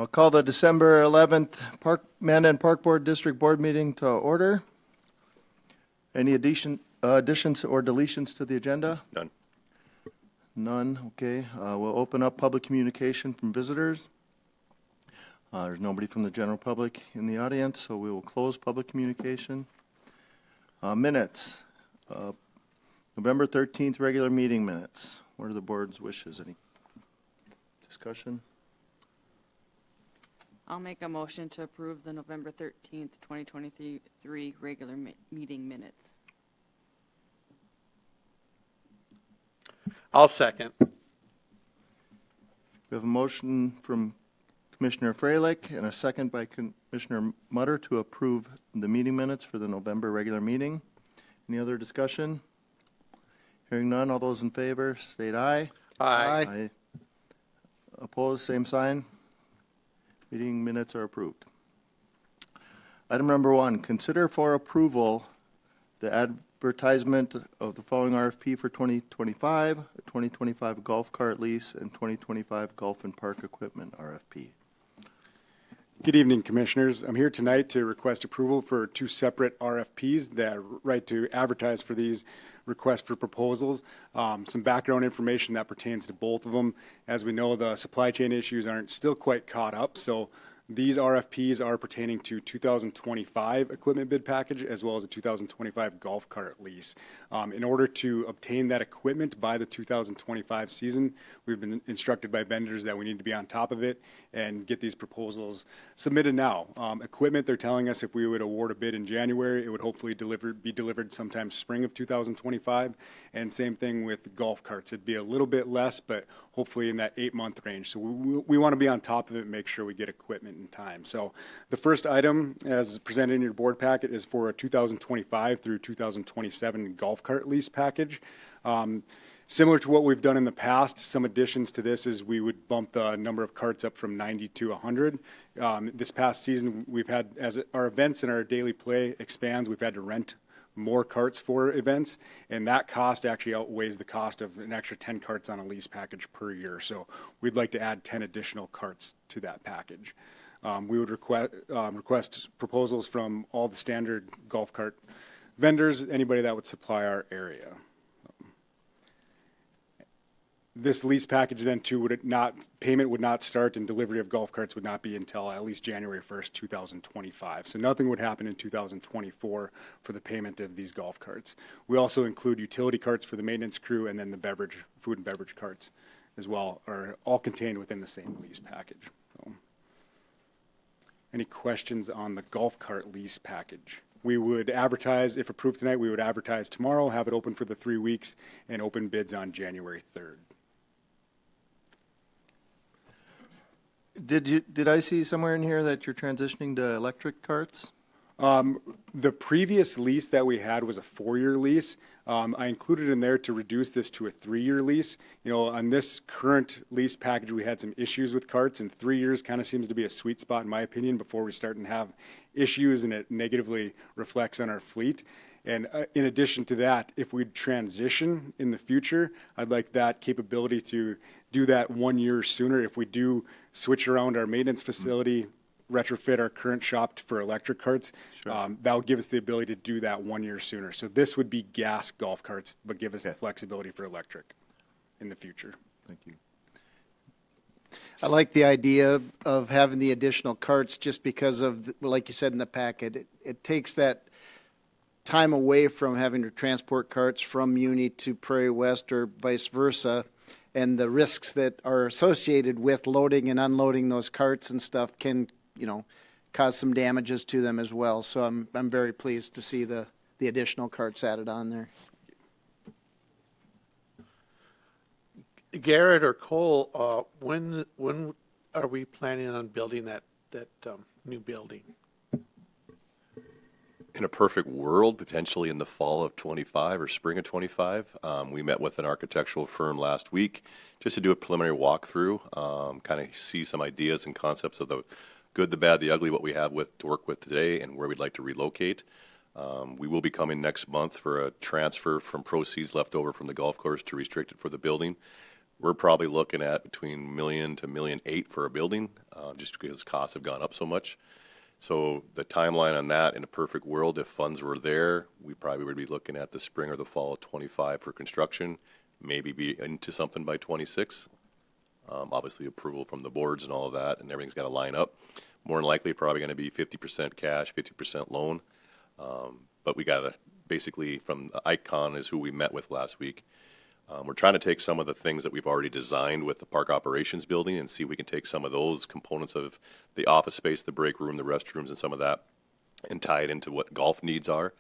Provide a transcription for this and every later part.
I'll call the December 11th Mandan Park Board District Board meeting to order. Any additions or deletions to the agenda? None. None, okay. We'll open up public communication from visitors. There's nobody from the general public in the audience, so we will close public communication. Minutes. November 13th regular meeting minutes. What are the board's wishes? Any discussion? I'll make a motion to approve the November 13th, 2023 regular meeting minutes. I'll second. We have a motion from Commissioner Freilich and a second by Commissioner Mutter to approve the meeting minutes for the November regular meeting. Any other discussion? Hearing none, all those in favor state aye. Aye. Aye. Opposed, same sign. Meeting minutes are approved. Item number 1, consider for approval the advertisement of the following RFP for 2025, a 2025 golf cart lease, and 2025 golf and park equipment RFP. Good evening, Commissioners. I'm here tonight to request approval for 2 separate RFPs that right to advertise for these requests for proposals. Some background information that pertains to both of them. As we know, the supply chain issues aren't still quite caught up, so these RFPs are pertaining to 2025 equipment bid package as well as a 2025 golf cart lease. In order to obtain that equipment by the 2025 season, we've been instructed by vendors that we need to be on top of it and get these proposals submitted now. Equipment, they're telling us if we would award a bid in January, it would hopefully be delivered sometime spring of 2025. And same thing with golf carts. It'd be a little bit less, but hopefully in that 8-month range. So we want to be on top of it and make sure we get equipment in time. So the first item, as presented in your board packet, is for a 2025 through 2027 golf cart lease package. Similar to what we've done in the past, some additions to this is we would bump the number of carts up from 90 to 100. This past season, we've had, as our events and our daily play expands, we've had to rent more carts for events, and that cost actually outweighs the cost of an extra 10 carts on a lease package per year. So we'd like to add 10 additional carts to that package. We would request proposals from all the standard golf cart vendors, anybody that would supply our area. This lease package then too payment would not start and delivery of golf carts would not be until at least January 1st, 2025. So nothing would happen in 2024 for the payment of these golf carts. We also include utility carts for the maintenance crew, and then the food and beverage carts as well are all contained within the same lease package. So, any questions on the golf cart lease package? We would advertise, if approved tonight, we would advertise tomorrow, have it open for the 3 weeks, and open bids on January 3rd. Did I see somewhere in here that you're transitioning to electric carts? The previous lease that we had was a 4-year lease. I included in there to reduce this to a 3-year lease. You know, on this current lease package, we had some issues with carts, and 3 years kind of seems to be a sweet spot, in my opinion, before we start to have issues and it negatively reflects on our fleet. And in addition to that, if we transition in the future, I'd like that capability to do that 1 year sooner. If we do switch around our maintenance facility, retrofit our current shop for electric carts, sure, that would give us the ability to do that 1 year sooner. So this would be gas golf carts, but give us the flexibility for electric in the future. Thank you. I like the idea of having the additional carts just because of, like you said in the packet, it takes that time away from having to transport carts from Muni to Prairie West or vice versa, and the risks that are associated with loading and unloading those carts and stuff can, you know, cause some damages to them as well. So I'm very pleased to see the additional carts added on there. Garrett or Cole, when are we planning on building that new building? In a perfect world, potentially in the fall of 25 or spring of 25. We met with an architectural firm last week just to do a preliminary walkthrough, kind of see some ideas and concepts of the good, the bad, the ugly, what we have to work with today and where we'd like to relocate. We will be coming next month for a transfer from proceeds left over from the golf course to restricted for the building. We're probably looking at between $1 million to $1.8 million for a building, just because costs have gone up so much. So the timeline on that, in a perfect world, if funds were there, we probably would be looking at the spring or the fall of 25 for construction, maybe be into something by 26. Obviously approval from the boards and all of that, and everything's got to line up. More than likely, probably going to be 50% cash, 50% loan. But we got to basically, from the Icon is who we met with last week. We're trying to take some of the things that we've already designed with the park operations building and see if we can take some of those components of the office space, the break room, the restrooms, and some of that, and tie it into what golf needs are,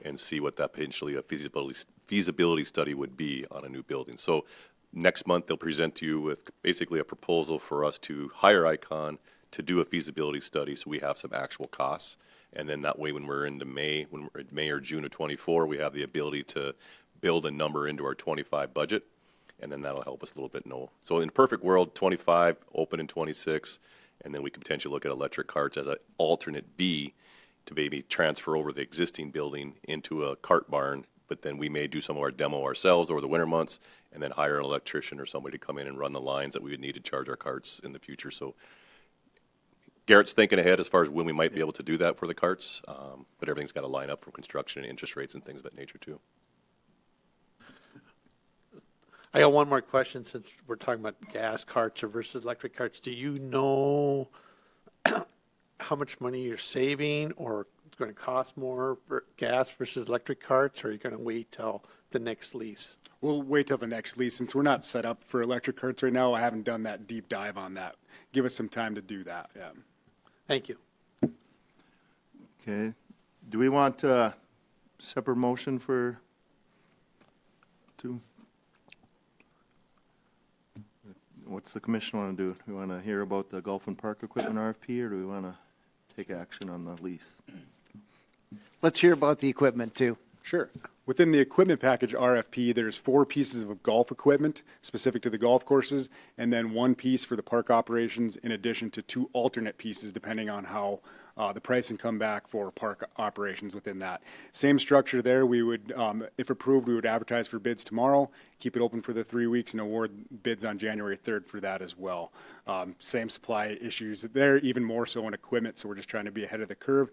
and see what that potentially a feasibility study would be on a new building. So next month they'll present to you with basically a proposal for us to hire Icon to do a feasibility study, so we have some actual costs, and then that way when we're into May, when we're in May or June of 24, we have the ability to build a number into our 25 budget, and then that'll help us a little bit know. So in a perfect world, 25, open in 26, and then we could potentially look at electric carts as an alternate B to maybe transfer over the existing building into a cart barn, but then we may do some of our demo ourselves over the winter months, and then hire an electrician or somebody to come in and run the lines that we would need to charge our carts in the future. So Garrett's thinking ahead as far as when we might be able to do that for the carts, but everything's got to line up from construction and interest rates and things of that nature too. I got one more question since we're talking about gas carts versus electric carts. Do you know how much money you're saving, or it's going to cost more for gas versus electric carts, or are you going to wait till the next lease? We'll wait till the next lease. Since we're not set up for electric carts right now, I haven't done that deep dive on that. Give us some time to do that, yeah. Thank you. Okay. Do we want a separate motion for two? What's the commission want to do? Do we want to hear about the golf and park equipment RFP, or do we want to take action on the lease? Let's hear about the equipment too. Sure. Within the equipment package RFP, there's 4 pieces of golf equipment specific to the golf courses, and then 1 piece for the park operations, in addition to 2 alternate pieces depending on how the pricing come back for park operations within that. Same structure there. We would, if approved, we would advertise for bids tomorrow, keep it open for the 3 weeks, and award bids on January 3rd for that as well. Same supply issues there, even more so in equipment, so we're just trying to be ahead of the curve.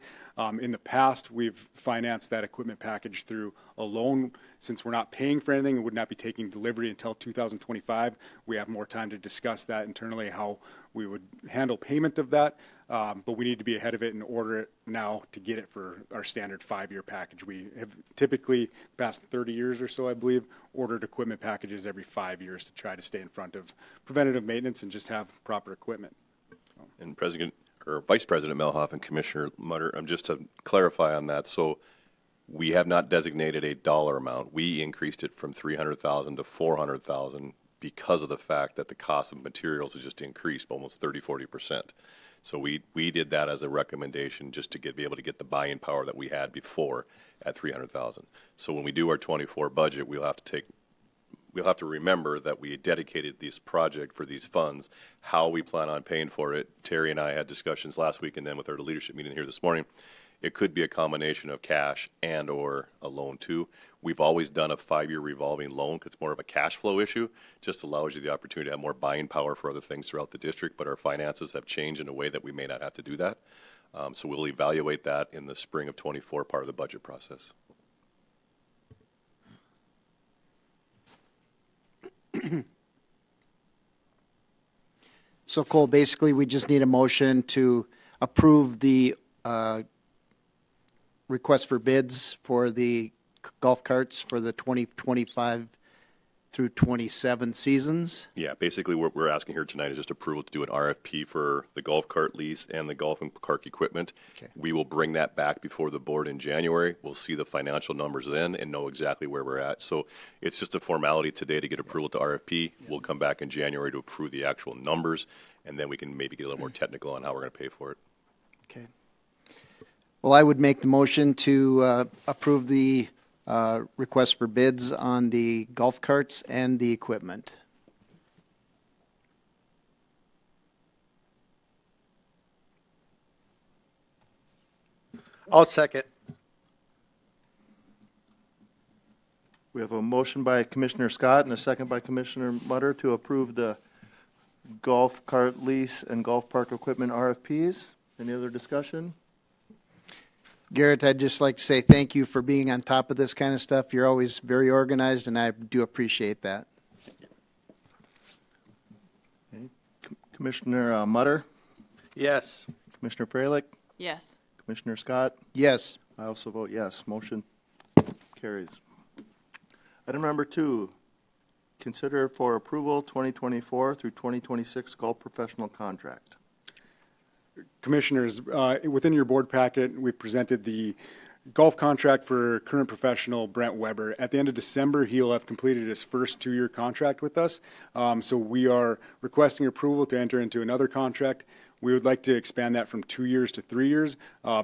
In the past, we've financed that equipment package through a loan. Since we're not paying for anything and would not be taking delivery until 2025, we have more time to discuss that internally, how we would handle payment of that. But we need to be ahead of it and order it now to get it for our standard 5-year package. We have typically, past 30 years or so, I believe, ordered equipment packages every 5 years to try to stay in front of preventative maintenance and just have proper equipment. And President or Vice President Melhoff and Commissioner Mutter, just to clarify on that, so we have not designated a dollar amount. We increased it from $300,000 to $400,000 because of the fact that the cost of materials has just increased almost 30-40%. So we did that as a recommendation just to be able to get the buying power that we had before at $300,000. So when we do our 24 budget, we'll have to remember that we dedicated this project for these funds. How we plan on paying for it, Terry and I had discussions last week, and then with our leadership meeting here this morning. It could be a combination of cash and or a loan too. We've always done a 5-year revolving loan because it's more of a cash flow issue. Just allows you the opportunity to have more buying power for other things throughout the district, but our finances have changed in a way that we may not have to do that. So we'll evaluate that in the spring of 24 part of the budget process. So Cole, basically, we just need a motion to approve the request for bids for the golf carts for the 2025 through 27 seasons. Yeah, basically what we're asking here tonight is just approval to do an RFP for the golf cart lease and the golf and cart equipment. Okay. We will bring that back before the board in January. We'll see the financial numbers then and know exactly where we're at. So it's just a formality today to get approval to RFP. We'll come back in January to approve the actual numbers, and then we can maybe get a little more technical on how we're going to pay for it. Okay. Well, I would make the motion to approve the request for bids on the golf carts and the equipment. I'll second. We have a motion by Commissioner Scott and a second by Commissioner Mutter to approve the golf cart lease and golf park equipment RFPs. Any other discussion? Garrett, I'd just like to say thank you for being on top of this kind of stuff. You're always very organized, and I do appreciate that. Commissioner Mutter, Yes. Commissioner Freilich, Yes. Commissioner Scott. Yes. I also vote yes. Motion carries. Item number 2, consider for approval 2024 through 2026 golf professional contract. Commissioners, within your board packet, we presented the golf contract for current professional Brent Weber. At the end of December, he'll have completed his first 2-year contract with us. So we are requesting approval to enter into another contract. We would like to expand that from 2 years to 3 years.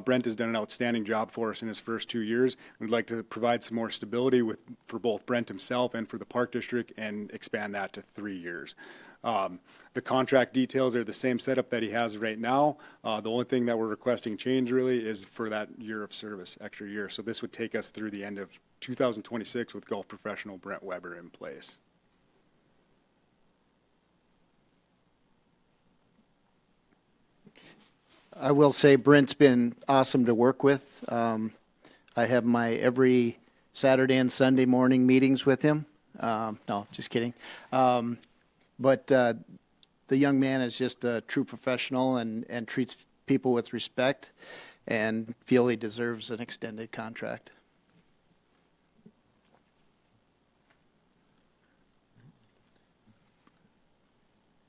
Brent has done an outstanding job for us in his first 2 years. We'd like to provide some more stability for both Brent himself and for the Park District and expand that to 3 years. The contract details are the same setup that he has right now. The only thing that we're requesting change really is for that year of service, extra year. So this would take us through the end of 2026 with golf professional Brent Weber in place. I will say Brent's been awesome to work with. I have my every Saturday and Sunday morning meetings with him. No, just kidding. But the young man is just a true professional and treats people with respect, and feel he deserves an extended contract.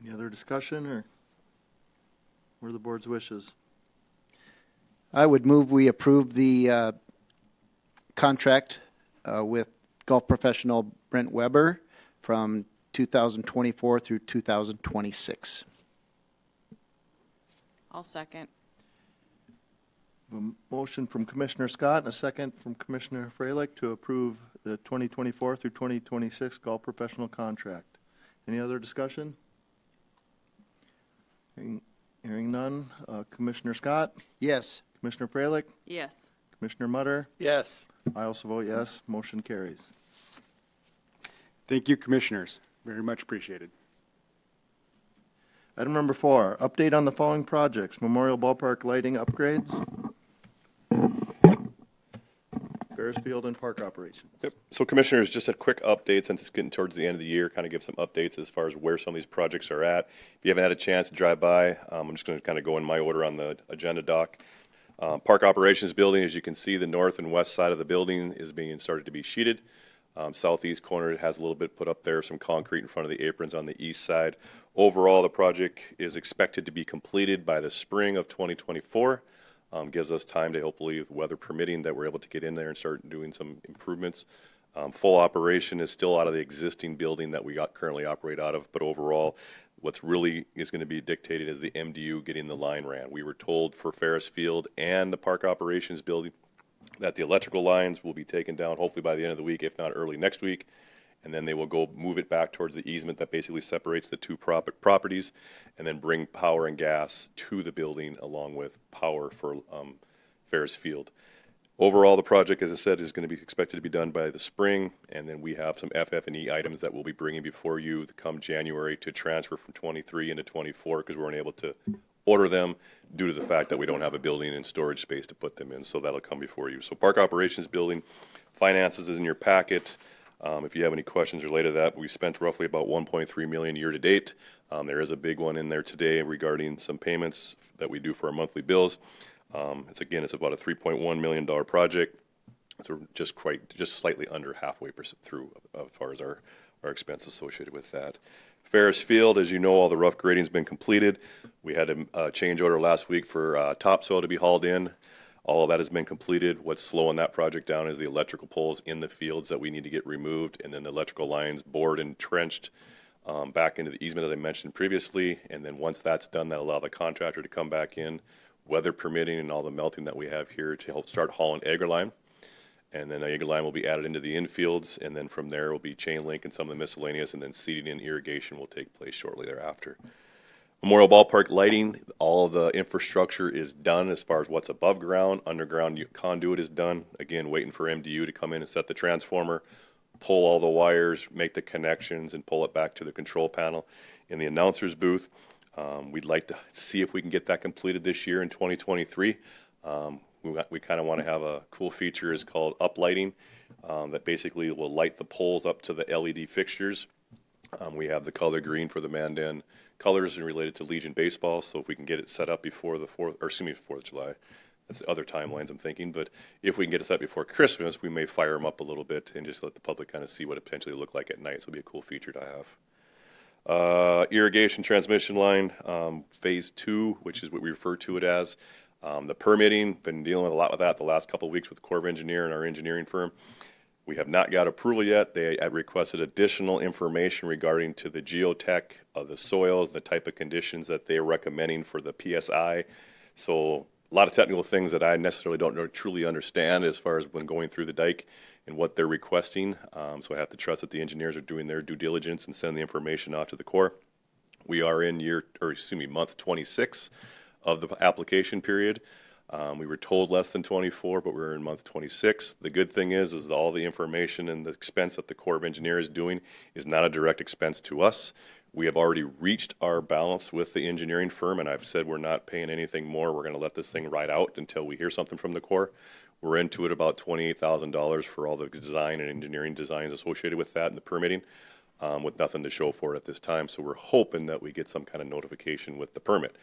Any other discussion, or what are the board's wishes? I would move we approve the contract with golf professional Brent Weber from 2024 through 2026. I'll second. A motion from Commissioner Scott and a second from Commissioner Freilich to approve the 2024 through 2026 golf professional contract. Any other discussion? Hearing none. Commissioner Scott, Yes. Commissioner Freilich, Yes. Commissioner Mutter. Yes. I also vote yes. Motion carries. Thank you, Commissioners. Very much appreciated. Item number 4, update on the following projects: Memorial Ballpark lighting upgrades, Ferris Field and park operations. Yep. So Commissioners, just a quick update since it's getting towards the end of the year, kind of give some updates as far as where some of these projects are at. If you haven't had a chance to drive by, I'm just going to kind of go in my order on the agenda doc. Park operations building, as you can see, the north and west side of the building is being started to be sheeted. Southeast corner has a little bit put up there, some concrete in front of the aprons on the east side. Overall, the project is expected to be completed by the spring of 2024. Gives us time to hopefully, weather permitting, that we're able to get in there and start doing some improvements. Full operation is still out of the existing building that we currently operate out of, but overall, what's really is going to be dictated is the MDU getting the line ran. We were told for Ferris Field and the park operations building that the electrical lines will be taken down hopefully by the end of the week, if not early next week. And then they will go move it back towards the easement that basically separates the two properties, and then bring power and gas to the building along with power for Ferris Field. Overall, the project, as I said, is going to be expected to be done by the spring, and then we have some FF&E items that we'll be bringing before you come January to transfer from 23 into 24 because we weren't able to order them due to the fact that we don't have a building and storage space to put them in, so that'll come before you. So park operations building, finances is in your packet. If you have any questions related to that, we spent roughly about $1.3 million year to date. There is a big one in there today regarding some payments that we do for our monthly bills. It's about a $3.1 million project. So just slightly under halfway through as far as our expense associated with that. Ferris Field, as you know, all the rough grading's been completed. We had a change order last week for topsoil to be hauled in. All of that has been completed. What's slowing that project down is the electrical poles in the fields that we need to get removed, and then the electrical lines bored and trenched back into the easement, as I mentioned previously. And then once that's done, that'll allow the contractor to come back in, weather permitting and all the melting that we have here, to help start hauling egger line. And then the egger line will be added into the infields, and then from there will be chain link and some of the miscellaneous, and then seeding and irrigation will take place shortly thereafter. Memorial Ballpark lighting, all of the infrastructure is done as far as what's above ground. Underground conduit is done. Again, waiting for MDU to come in and set the transformer. pull all the wires, make the connections, and pull it back to the control panel in the announcer's booth. We'd like to see if we can get that completed this year in 2023. We kind of want to have a cool feature is called uplighting that basically will light the poles up to the LED fixtures. We have the color green for the Mandan colors and related to Legion baseball. So if we can get it set up before the 4th of July, that's the other timelines I'm thinking. But if we can get it set up before Christmas, we may fire them up a little bit and just let the public kind of see what it potentially look like at night. So it'll be a cool feature to have. Irrigation transmission line, phase 2, which is what we refer to it as. The permitting, been dealing a lot with that the last couple of weeks with the Corps of Engineer and our engineering firm. We have not got approval yet. They have requested additional information regarding to the geotech of the soils, the type of conditions that they are recommending for the PSI. So a lot of technical things that I necessarily don't truly understand as far as when going through the dike and what they're requesting. So I have to trust that the engineers are doing their due diligence and sending the information off to the Corps. We are in month 26 of the application period. We were told less than 24, but we're in month 26. The good thing is all the information and the expense that the Corps of Engineers is doing is not a direct expense to us. We have already reached our balance with the engineering firm, and I've said we're not paying anything more. We're going to let this thing ride out until we hear something from the Corps. We're into it about $28,000 for all the design and engineering designs associated with that and the permitting, with nothing to show for it at this time. So we're hoping that we get some kind of notification with the permit.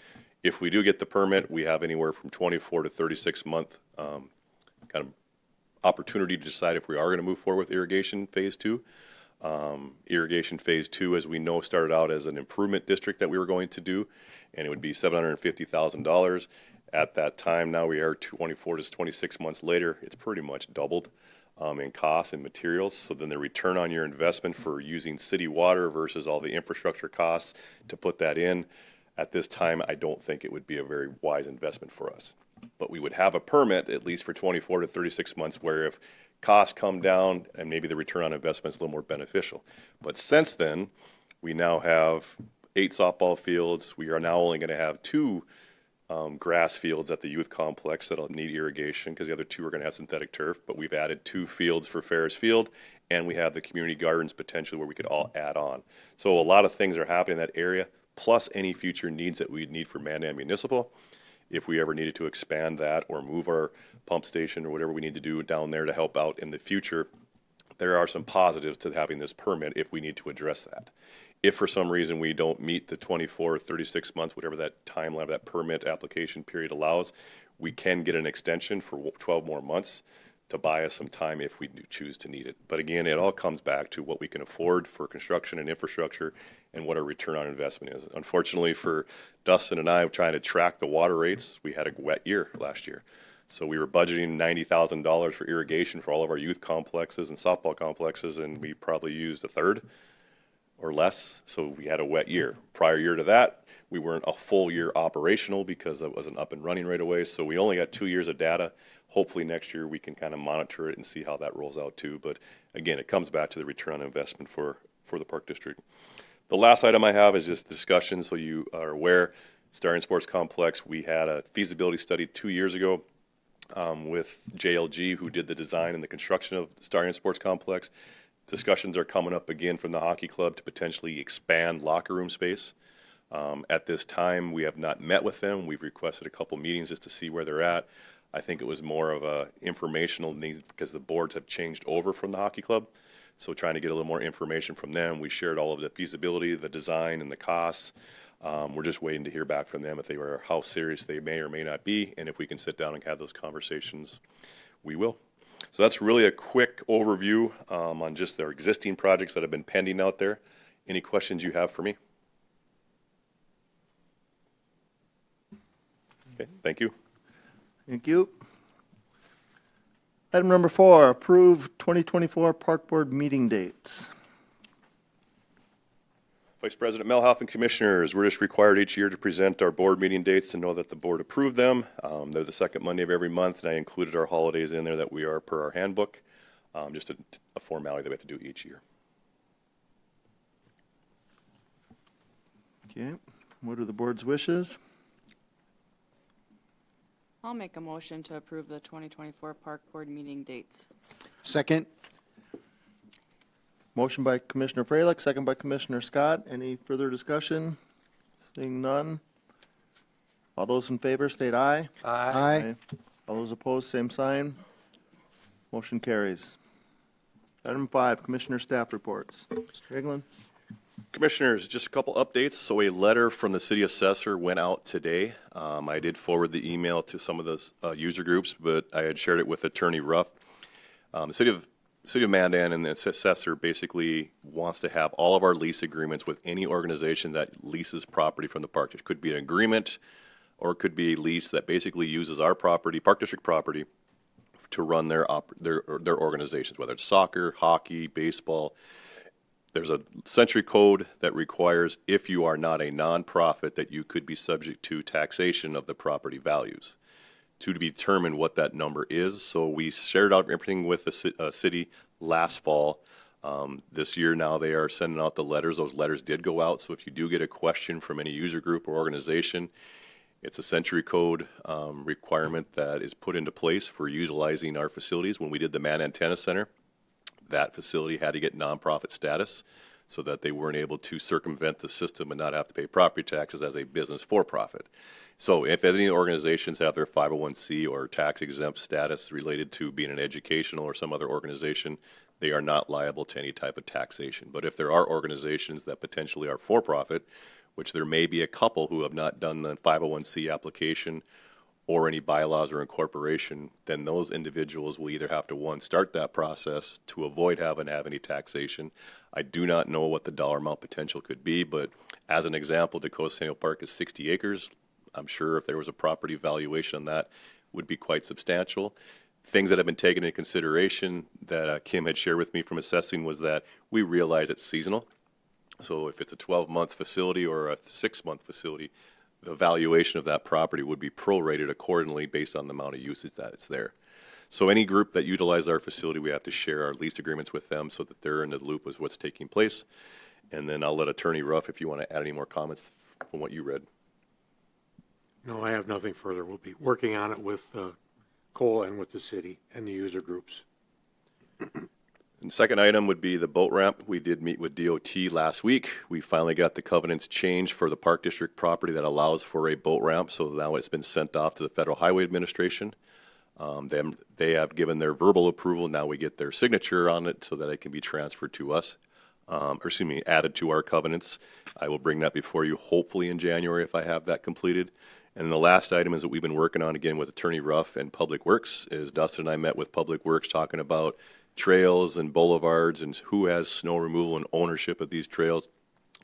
If we do get the permit, we have anywhere from 24 to 36 month kind of opportunity to decide if we are going to move forward with irrigation phase 2. Irrigation phase 2, as we know, started out as an improvement district that we were going to do, and it would be $750,000. At that time, now we are 24 to 26 months later, it's pretty much doubled in costs and materials. So then the return on your investment for using city water versus all the infrastructure costs to put that in, at this time, I don't think it would be a very wise investment for us. But we would have a permit at least for 24 to 36 months where if costs come down and maybe the return on investment is a little more beneficial. But since then, we now have 8 softball fields. We are now only going to have 2 grass fields at the youth complex that'll need irrigation because the other 2 are going to have synthetic turf. But we've added 2 fields for Ferris Field, and we have the community gardens potentially where we could all add on. So a lot of things are happening in that area, plus any future needs that we'd need for Mandan Municipal. If we ever needed to expand that or move our pump station or whatever we need to do down there to help out in the future, there are some positives to having this permit if we need to address that. If for some reason we don't meet the 24 or 36 months, whatever that timeline of that permit application period allows, we can get an extension for 12 more months to buy us some time if we do choose to need it. But again, it all comes back to what we can afford for construction and infrastructure and what our return on investment is. Unfortunately for Dustin and I trying to track the water rates, we had a wet year last year. So we were budgeting $90,000 for irrigation for all of our youth complexes and softball complexes, and we probably used a third or less. So we had a wet year. Prior year to that, we weren't a full year operational because it wasn't up and running right away. So we only got 2 years of data. Hopefully next year we can kind of monitor it and see how that rolls out too. But again, it comes back to the return on investment for the Park District. The last item I have is just discussion. So you are aware, Starion Sports Complex, we had a feasibility study 2 years ago with JLG, who did the design and the construction of Starion Sports Complex. Discussions are coming up again from the hockey club to potentially expand locker room space. At this time, we have not met with them. We've requested a couple meetings just to see where they're at. I think it was more of a informational need because the boards have changed over from the hockey club. So trying to get a little more information from them. We shared all of the feasibility, the design, and the costs. We're just waiting to hear back from them if they were how serious they may or may not be, and if we can sit down and have those conversations, we will. So that's really a quick overview on just their existing projects that have been pending out there. Any questions you have for me? Okay, thank you. Thank you. Item number 4, approve 2024 Park Board meeting dates. Vice President Melhoff and Commissioners, we're just required each year to present our board meeting dates and know that the board approved them. They're the second Monday of every month, and I included our holidays in there that we are per our handbook. Just a formality that we have to do each year. Okay, what are the board's wishes? I'll make a motion to approve the 2024 Park Board meeting dates. Second? Motion by Commissioner Freilich, second by Commissioner Scott. Any further discussion? Seeing none. All those in favor state aye. Aye. All those opposed, same sign. Motion carries. Item 5, Commissioner Staff Reports. Mr. Hagelin? Commissioners, just a couple updates. So a letter from the city assessor went out today. I did forward the email to some of the user groups, but I had shared it with Attorney Ruff. The city of Mandan and the assessor basically wants to have all of our lease agreements with any organization that leases property from the park. It could be an agreement, or it could be a lease that basically uses our property, Park District property, to run their organizations, whether it's soccer, hockey, baseball. There's a century code that requires, if you are not a nonprofit, that you could be subject to taxation of the property values to be determined what that number is. So we shared out everything with the city last fall. This year now they are sending out the letters. Those letters did go out. So if you do get a question from any user group or organization, it's a century code requirement that is put into place for utilizing our facilities. When we did the Mandan Tennis Center, that facility had to get nonprofit status so that they weren't able to circumvent the system and not have to pay property taxes as a business for profit. So if any organizations have their 501c or tax exempt status related to being an educational or some other organization, they are not liable to any type of taxation. But if there are organizations that potentially are for profit, which there may be a couple who have not done the 501c application or any bylaws or incorporation, then those individuals will either have to, one, start that process to avoid having to have any taxation. I do not know what the dollar amount potential could be, but as an example, Dakota Centennial Park is 60 acres. I'm sure if there was a property valuation on that, would be quite substantial. Things that have been taken into consideration that Kim had shared with me from assessing was that we realize it's seasonal. So if it's a 12-month facility or a 6-month facility, the valuation of that property would be prorated accordingly based on the amount of usage that it's there. So any group that utilizes our facility, we have to share our lease agreements with them so that they're in the loop with what's taking place. And then I'll let Attorney Ruff, if you want to add any more comments from what you read. No, I have nothing further. We'll be working on it with Cole and with the city and the user groups. And the second item would be the boat ramp. We did meet with DOT last week. We finally got the covenants changed for the Park District property that allows for a boat ramp, so now it's been sent off to the Federal Highway Administration. They have given their verbal approval. Now we get their signature on it so that it can be transferred to us, added to our covenants. I will bring that before you hopefully in January if I have that completed. And the last item is that we've been working on again with Attorney Ruff and Public Works is Dustin and I met with Public Works talking about trails and boulevards and who has snow removal and ownership of these trails.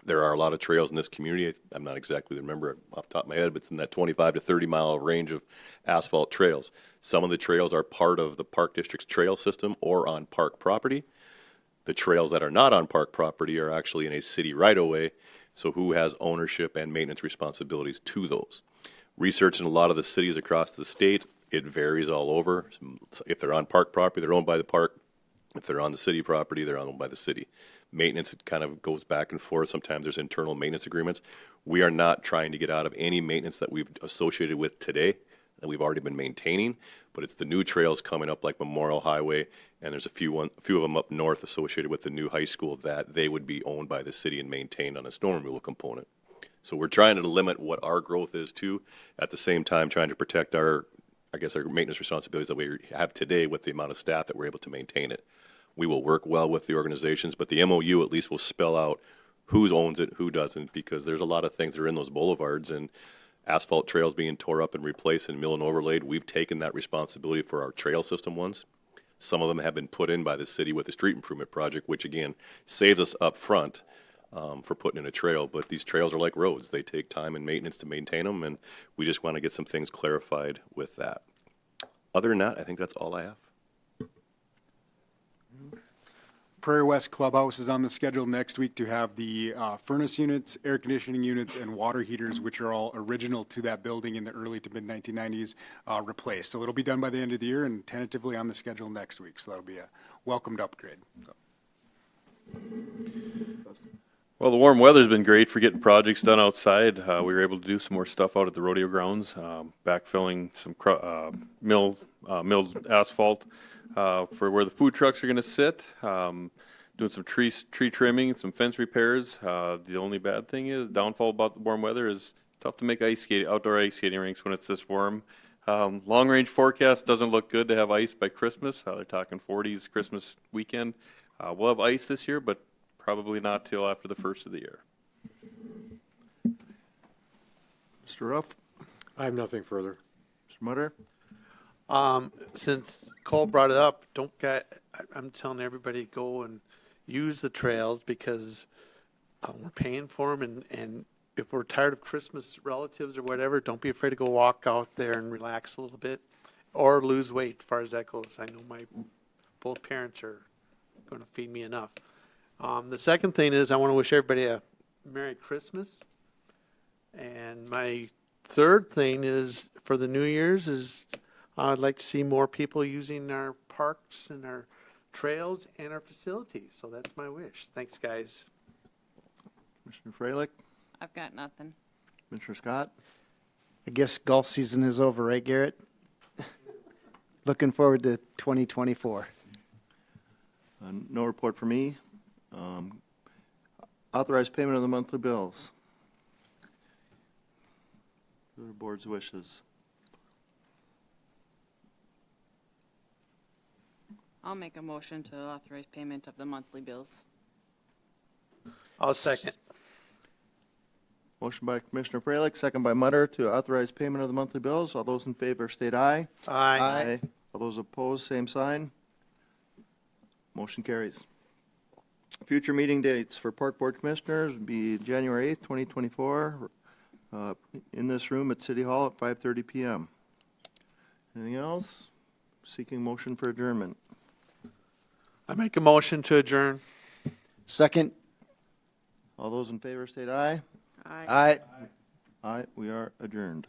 There are a lot of trails in this community. I'm not exactly remember off the top of my head, but it's in that 25 to 30 mile range of asphalt trails. Some of the trails are part of the Park District's trail system or on park property. The trails that are not on park property are actually in a city right-of-way. So who has ownership and maintenance responsibilities to those? Research in a lot of the cities across the state, it varies all over. If they're on park property, they're owned by the park. If they're on the city property, they're owned by the city. Maintenance, it kind of goes back and forth. Sometimes there's internal maintenance agreements. We are not trying to get out of any maintenance that we've associated with today that we've already been maintaining, but it's the new trails coming up like Memorial Highway, and there's a few of them up north associated with the new high school that they would be owned by the city and maintained on a snow removal component. So we're trying to limit what our growth is to, at the same time trying to protect our maintenance responsibilities that we have today with the amount of staff that we're able to maintain it. We will work well with the organizations, but the MOU at least will spell out who owns it, who doesn't, because there's a lot of things that are in those boulevards and asphalt trails being tore up and replaced and mill and overlaid. We've taken that responsibility for our trail system ones. Some of them have been put in by the city with the street improvement project, which again saves us up front for putting in a trail. But these trails are like roads. They take time and maintenance to maintain them, and we just want to get some things clarified with that. Other than that, I think that's all I have. Prairie West Clubhouse is on the schedule next week to have the furnace units, air conditioning units, and water heaters, which are all original to that building in the early to mid-1990s, replaced. So it'll be done by the end of the year and tentatively on the schedule next week. So that'll be a welcomed upgrade. So. Well, the warm weather's been great for getting projects done outside. We were able to do some more stuff out at the rodeo grounds, backfilling some milled asphalt for where the food trucks are going to sit. doing some tree trimming, some fence repairs. The only bad thing is, downfall about the warm weather is tough to make outdoor ice skating rinks when it's this warm. Long range forecast doesn't look good to have ice by Christmas. They're talking 40s Christmas weekend. We'll have ice this year, but probably not till after the first of the year. Mr. Ruff, I have nothing further. Mr. Mutter, Since Cole brought it up, I'm telling everybody go and use the trails because we're paying for them, and if we're tired of Christmas relatives or whatever, don't be afraid to go walk out there and relax a little bit or lose weight as far as that goes. I know both parents are going to feed me enough. The second thing is I want to wish everybody a Merry Christmas. And my third thing is for the New Year's is I'd like to see more people using our parks and our trails and our facilities. So that's my wish. Thanks, guys. Commissioner Freilich, I've got nothing. Commissioner Scott, I guess golf season is over, right, Garrett? Looking forward to 2024. no report for me. Authorized payment of the monthly bills. The board's wishes. I'll make a motion to authorize payment of the monthly bills. I'll second. Motion by Commissioner Freilich, second by Mutter to authorize payment of the monthly bills. All those in favor state aye. Aye. All those opposed, same sign. Motion carries. Future meeting dates for Park Board Commissioners would be January 8th, 2024, in this room at City Hall at 5:30 PM. Anything else? Seeking motion for adjournment. I make a motion to adjourn. Second? All those in favor state aye. Aye. Aye. Aye, we are adjourned.